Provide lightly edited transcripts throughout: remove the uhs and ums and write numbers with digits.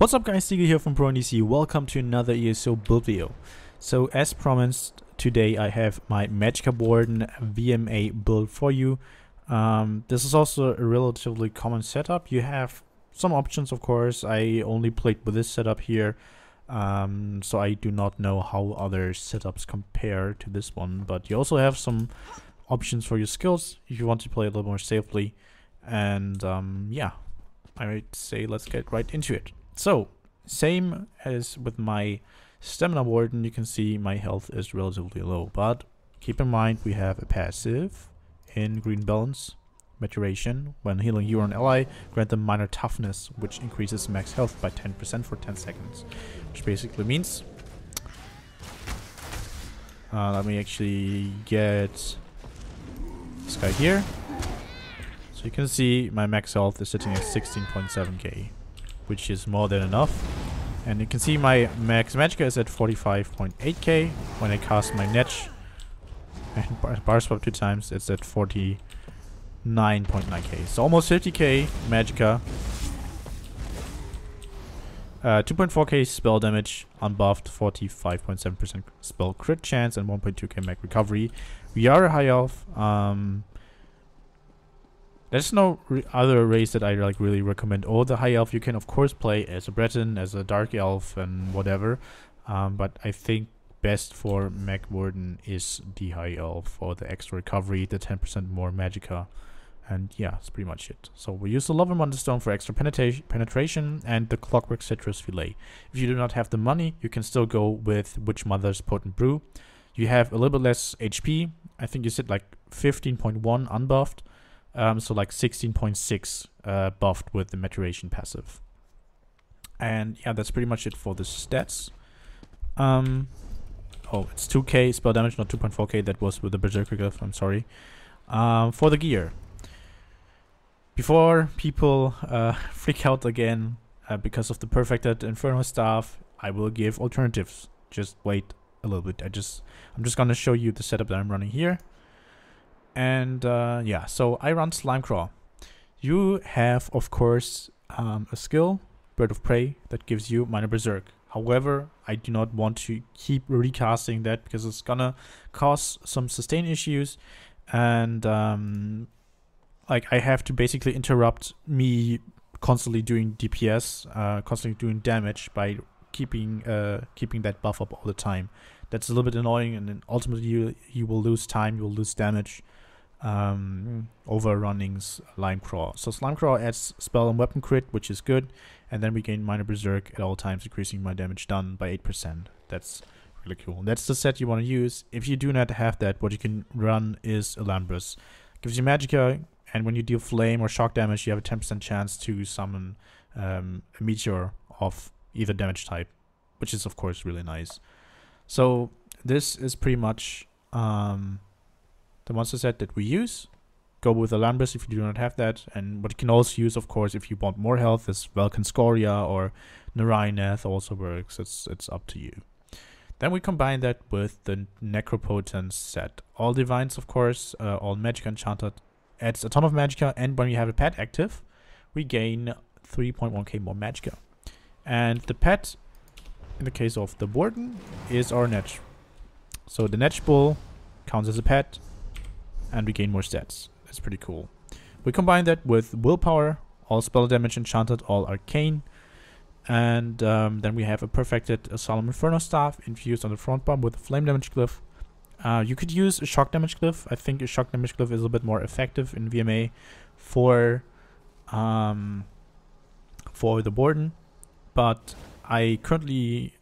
What's up guys, Siggy here from ProNDC. Welcome to another ESO build video. So as promised, today I have my Magicka Warden VMA build for you. This is also a relatively common setup. You have some options, of course. I only played with this setup here, so I do not know how other setups compare to this one. But you also have some options for your skills if you want to play a little more safely. And yeah, I would say let's get right into it. So, same as with my Stamina Warden, you can see my health is relatively low, but keep in mind we have a passive in Green Balance, Maturation. When healing you or an ally, grant them minor toughness, which increases max health by 10% for 10 seconds. Which basically means... let me actually get this guy here. So you can see my max health is sitting at 16.7k. Which is more than enough. And you can see my max Magicka is at 45.8k. When I cast my Netch and bar swap 2 times, it's at 49.9k. So almost 50k Magicka. 2.4k spell damage, unbuffed, 45.7% spell crit chance, and 1.2k mag recovery. We are a high elf. There's no other race that I really recommend. Or the high elf you can of course play as a Breton, as a dark elf, and whatever. But I think best for Mag Warden is the high elf for the extra recovery, the 10% more Magicka, and yeah, that's pretty much it. So we use the Love and Wonderstone for extra penetration and the Clockwork Citrus Fillet. If you do not have the money, you can still go with Witch Mother's Potent Brew. You have a little bit less HP. I think you sit like 15.1 unbuffed. So like 16.6 buffed with the maturation passive. And yeah, that's pretty much it for the stats. Oh, it's 2k spell damage, not 2.4k. That was with the Berserker Glyph, I'm sorry. For the gear. Before people freak out again because of the perfected Inferno Staff, I will give alternatives. Just wait a little bit. I'm just gonna show you the setup that I'm running here. And yeah, so I run Slimecraw. You have, of course, a skill, Bird of Prey, that gives you minor Berserk. However, I do not want to keep recasting that because it's gonna cause some sustain issues, and like I have to basically interrupt me constantly doing DPS, constantly doing damage by keeping that buff up all the time. That's a little bit annoying, and then ultimately you will lose time, you will lose damage overrunning Slimecraw. So Slimecraw adds spell and weapon crit, which is good, and then we gain minor Berserk at all times, increasing my damage done by 8%. That's really cool. That's the set you want to use. If you do not have that, what you can run is Alambris. Gives you Magicka, and when you deal flame or shock damage, you have a 10% chance to summon a meteor of either damage type, which is of course really nice. So this is pretty much the monster set that we use. Go with Alambris if you do not have that, and what you can also use, of course, if you want more health, is Vulcan Scoria or Narainath also works. It's up to you. Then we combine that with the Necropotence set. All Divines, of course, all Magicka Enchanted adds a ton of Magicka, and when you have a pet active, we gain 3.1k more Magicka. And the pet, in the case of the Warden, is our Netch. So the Netch Bull counts as a pet, and we gain more stats. That's pretty cool. We combine that with Willpower, all spell damage enchanted, all arcane, and then we have a perfected Solemn Inferno Staff infused on the front bar with a flame damage glyph. You could use a shock damage glyph. I think a shock damage glyph is a bit more effective in VMA for the Warden, but I currently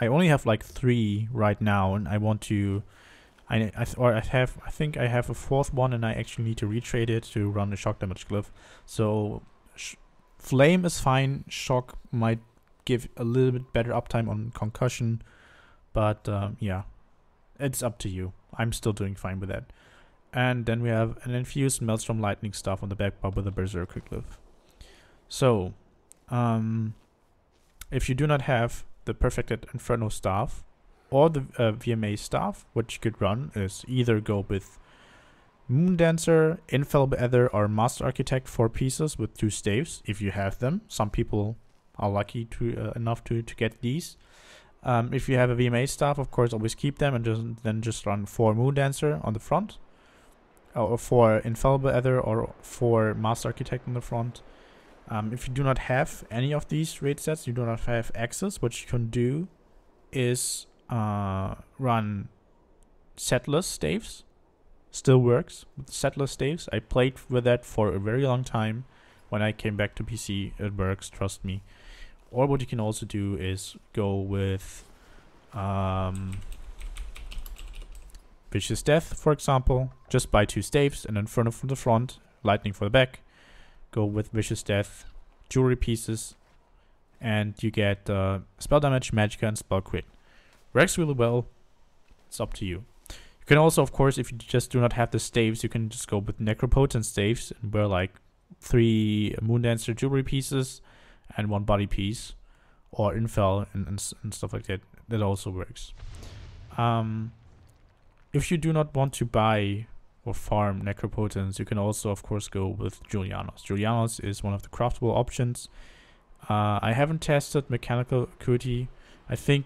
only have like 3 right now, and I want to. I think I have a 4th one, and I actually need to retrade it to run a shock damage glyph. So flame is fine. Shock might give a little bit better uptime on concussion, but yeah, it's up to you. I'm still doing fine with that. And then we have an infused Maelstrom lightning staff on the back bar with a Berserker glyph. So if you do not have the perfected Inferno staff or the VMA staff, what you could run is either go with Moon Dancer, Infallible Ether, or Master Architect 4 pieces with 2 staves, if you have them. Some people are lucky to enough to get these. If you have a VMA staff, of course, always keep them and just run 4 Moon Dancer on the front, or 4 Infallible Ether, or 4 Master Architect on the front. If you do not have any of these raid sets, you do not have access, what you can do is run Settlers staves. Still works with Settlers staves. I played with that for a very long time. When I came back to PC, it works, trust me. Or what you can also do is go with Vicious Death, for example. Just buy 2 staves and Inferno from the front, Lightning for the back. Go with Vicious Death, jewelry pieces, and you get spell damage, Magicka, and spell crit. Works really well. It's up to you. You can also, of course, if you just do not have the staves, you can just go with Necropotent staves and wear like 3 Moondancer jewelry pieces and 1 body piece, or Infel and stuff like that. That also works. If you do not want to buy or farm Necropotents, you can also, of course, go with Julianos. Julianos is one of the craftable options. I haven't tested Mechanical Acuity. I think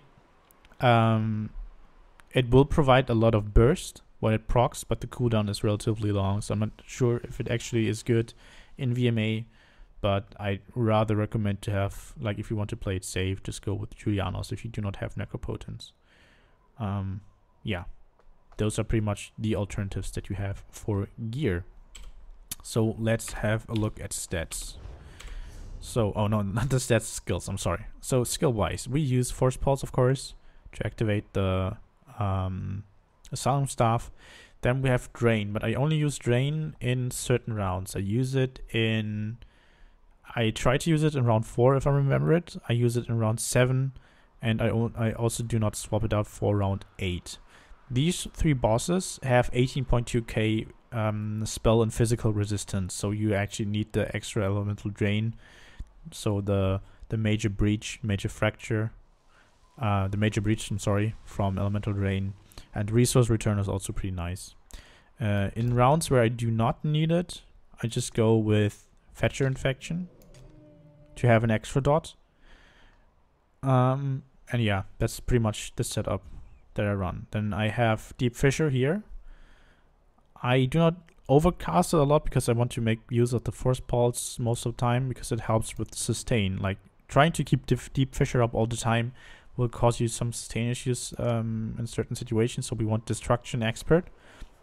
it will provide a lot of burst when it procs, but the cooldown is relatively long, so I'm not sure if it actually is good in VMA, but I'd rather recommend to have, like, if you want to play it safe, just go with Julianos if you do not have Necropotents. Yeah, those are pretty much the alternatives that you have for gear. So let's have a look at stats. So, oh no, not the stats, skills, I'm sorry. So skill-wise, we use Force Pulse, of course, to activate the Asylum Staff. Then we have Drain, but I only use Drain in certain rounds. I try to use it in round 4 if I remember it. I use it in round 7, and I also do not swap it out for round 8. These 3 bosses have 18.2k spell and physical resistance, so you actually need the extra elemental drain. So the major breach, major fracture, the major breach, I'm sorry, from elemental drain, and resource return is also pretty nice. In rounds where I do not need it, I just go with Fetcher Infection to have an extra dot. And yeah, that's pretty much the setup that I run. Then I have Deep Fissure here. I do not overcast it a lot because I want to make use of the Force Pulse most of the time because it helps with sustain. Like, trying to keep Deep Fissure up all the time will cause you some sustain issues in certain situations, so we want Destruction Expert.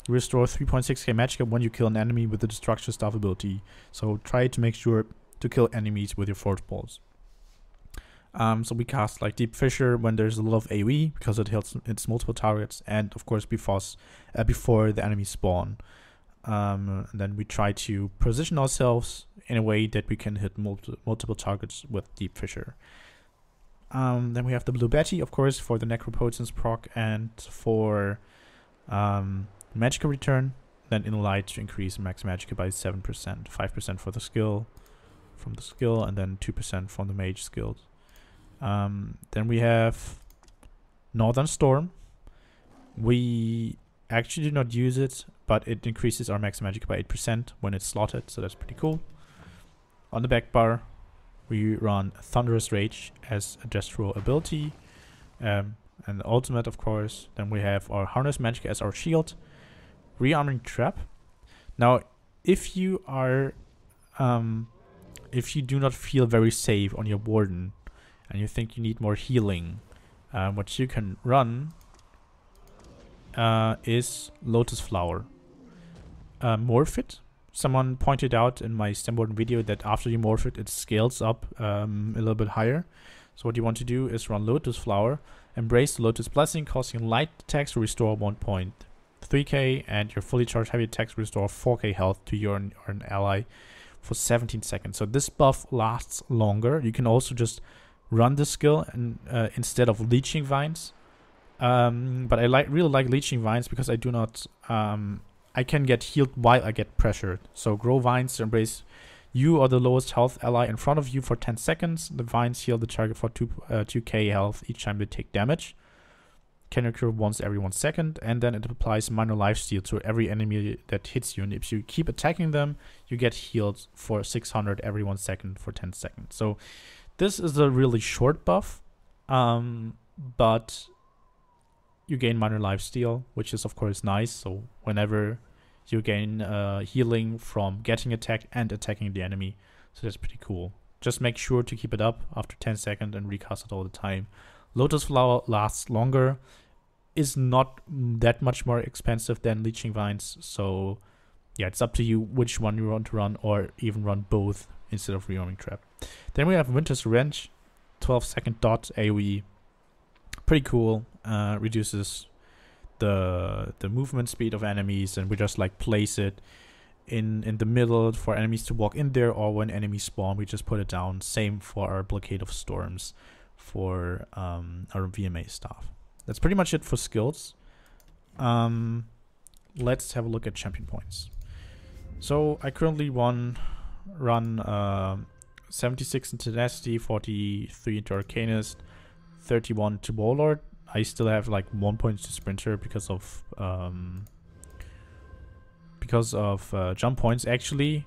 Restore 3.6k Magicka when you kill an enemy with the Destruction Staff ability. So try to make sure to kill enemies with your Force Pulse. So we cast like Deep Fissure when there's a lot of AoE because it hits multiple targets, and of course before the enemies spawn. And then we try to position ourselves in a way that we can hit multiple targets with Deep Fissure. Then we have the Blue Betty, of course, for the Necropotence proc and for Magicka return. Then in Light to increase max Magicka by 7%, 5% for the skill, and then 2% from the mage skills. Then we have Northern Storm. We actually do not use it, but it increases our max Magicka by 8% when it's slotted, so that's pretty cool. On the back bar, we run Thunderous Rage as a Destro ability, and the ultimate, of course. Then we have our Harness Magicka as our shield. Rearming Trap. Now, if you are, if you do not feel very safe on your Warden, and you think you need more healing, what you can run is Lotus Flower. Morph it. Someone pointed out in my Stem Warden video that after you morph it, it scales up a little bit higher. So what you want to do is run Lotus Flower, embrace the Lotus Blessing, causing light attacks to restore 1.3k, and your fully charged heavy attacks restore 4k health to your an ally for 17 seconds. So this buff lasts longer. You can also just run this skill and instead of Leeching Vines. But I really like Leeching Vines because I do not I can get healed while I get pressured. So grow vines to embrace you or the lowest health ally in front of you for 10 seconds. The vines heal the target for 2k health each time they take damage. Can occur once every 1 second, and then it applies minor lifesteal to every enemy that hits you. And if you keep attacking them, you get healed for 600 every 1 second for 10 seconds. So this is a really short buff, but you gain minor lifesteal, which is of course nice. So whenever you gain healing from getting attacked and attacking the enemy, so that's pretty cool. Just make sure to keep it up after 10 seconds and recast it all the time. Lotus Flower lasts longer, is not that much more expensive than Leeching Vines, so yeah, it's up to you which one you want to run, or even run both instead of Rearming Trap. Then we have Winter's Wrench, 12-second dot AoE, pretty cool. Reduces the movement speed of enemies, and we just like place it in the middle for enemies to walk in there, or when enemies spawn we just put it down. Same for our Blockade of Storms for our VMA staff. That's pretty much it for skills. Let's have a look at champion points. So I currently run 76 into Tenacity, 43 into Arcanist, 31 to Warlord. I still have like 1 point to Sprinter because of jump points. Actually,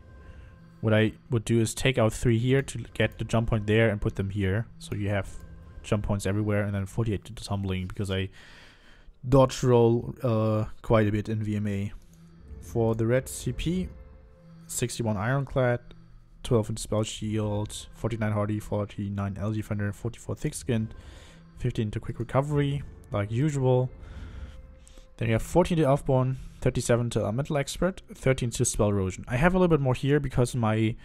what I would do is take out 3 here to get the jump point there and put them here, so you have jump points everywhere, and then 48 to Tumbling because I dodge roll quite a bit in VMA. For the red CP, 61 Ironclad, 12 in Spell Shield, 49 Hardy, 49 L Defender, 44 Thick Skinned, 15 to Quick Recovery, like usual. Then you have 14 to Elfborn, 37 to Elemental Expert, 13 to Spell Erosion. I have a little bit more here because my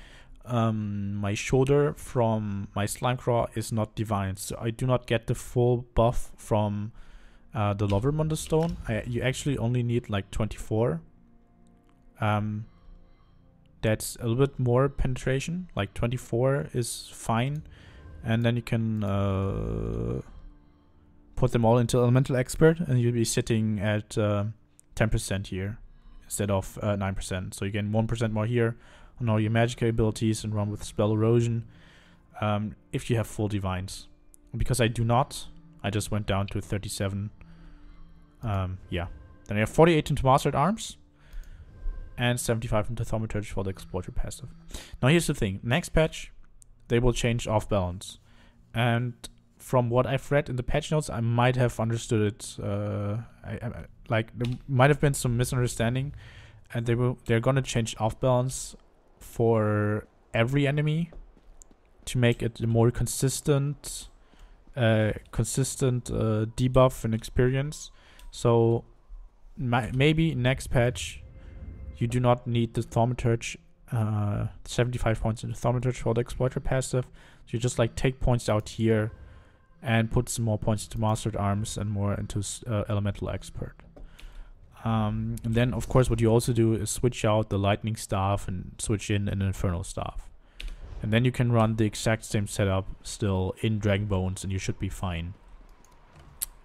my shoulder from my Slimecraw is not divine, so I do not get the full buff from the Lovermunder Stone. You actually only need like 24. That's a little bit more penetration, like 24 is fine, and then you can put them all into Elemental Expert, and you'll be sitting at 10% here instead of 9%. So you gain 1% more here on all your Magicka abilities and run with Spell Erosion if you have full Divines. Because I do not, I just went down to 37. Yeah. Then I have 48 into Mastered Arms and 75 into Thaumaturge for the Exploiter passive. Now here's the thing. Next patch, they will change Off Balance. And from what I've read in the patch notes, I might have understood it. Like there might have been some misunderstanding, and they're gonna change Off Balance for every enemy to make it a more consistent debuff and experience. So maybe next patch you do not need the Thaumaturge 75 points into Thaumaturge for the Exploiter passive. So you just like take points out here and put some more points into Mastered Arms and more into Elemental Expert. And then of course what you also do is switch out the Lightning Staff and switch in an Infernal Staff. And then you can run the exact same setup still in Dragon Bones and you should be fine.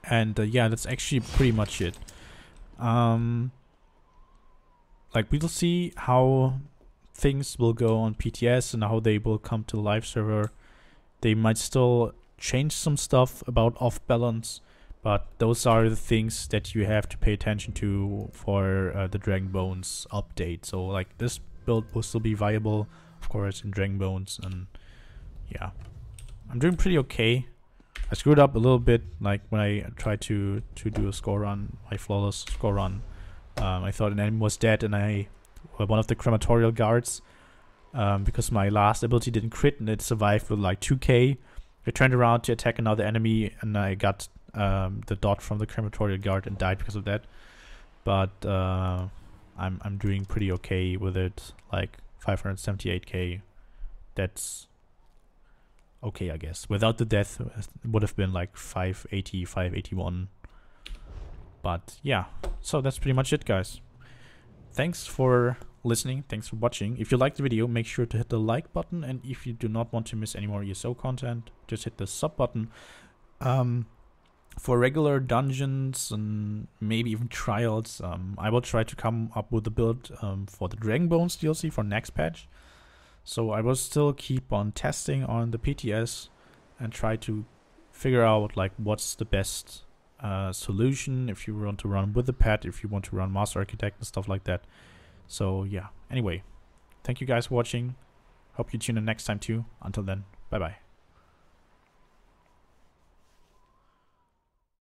And yeah, that's actually pretty much it. Like we'll see how things will go on PTS and how they will come to the live server. They might still change some stuff about Off Balance, but those are the things that you have to pay attention to for the Dragon Bones update. So like this build will still be viable, of course, in Dragon Bones, and yeah, I'm doing pretty okay. I screwed up a little bit, like when I tried to do a score run, my flawless score run. I thought an enemy was dead, and one of the crematorial guards, because my last ability didn't crit and it survived with like 2k. I turned around to attack another enemy, and I got the dot from the crematorial guard and died because of that. But I'm doing pretty okay with it, like 578k. That's okay, I guess. Without the death, it would have been like 580, 581. But yeah, so that's pretty much it, guys. Thanks for listening. Thanks for watching. If you liked the video, make sure to hit the like button. And if you do not want to miss any more ESO content, just hit the sub button. For regular dungeons and maybe even trials, I will try to come up with a build for the Dragon Bones DLC for next patch. So I will still keep on testing on the PTS and try to figure out like what's the best solution if you want to run with the pet, if you want to run Master Architect and stuff like that. So yeah, anyway, thank you guys for watching. Hope you tune in next time too. Until then, bye bye.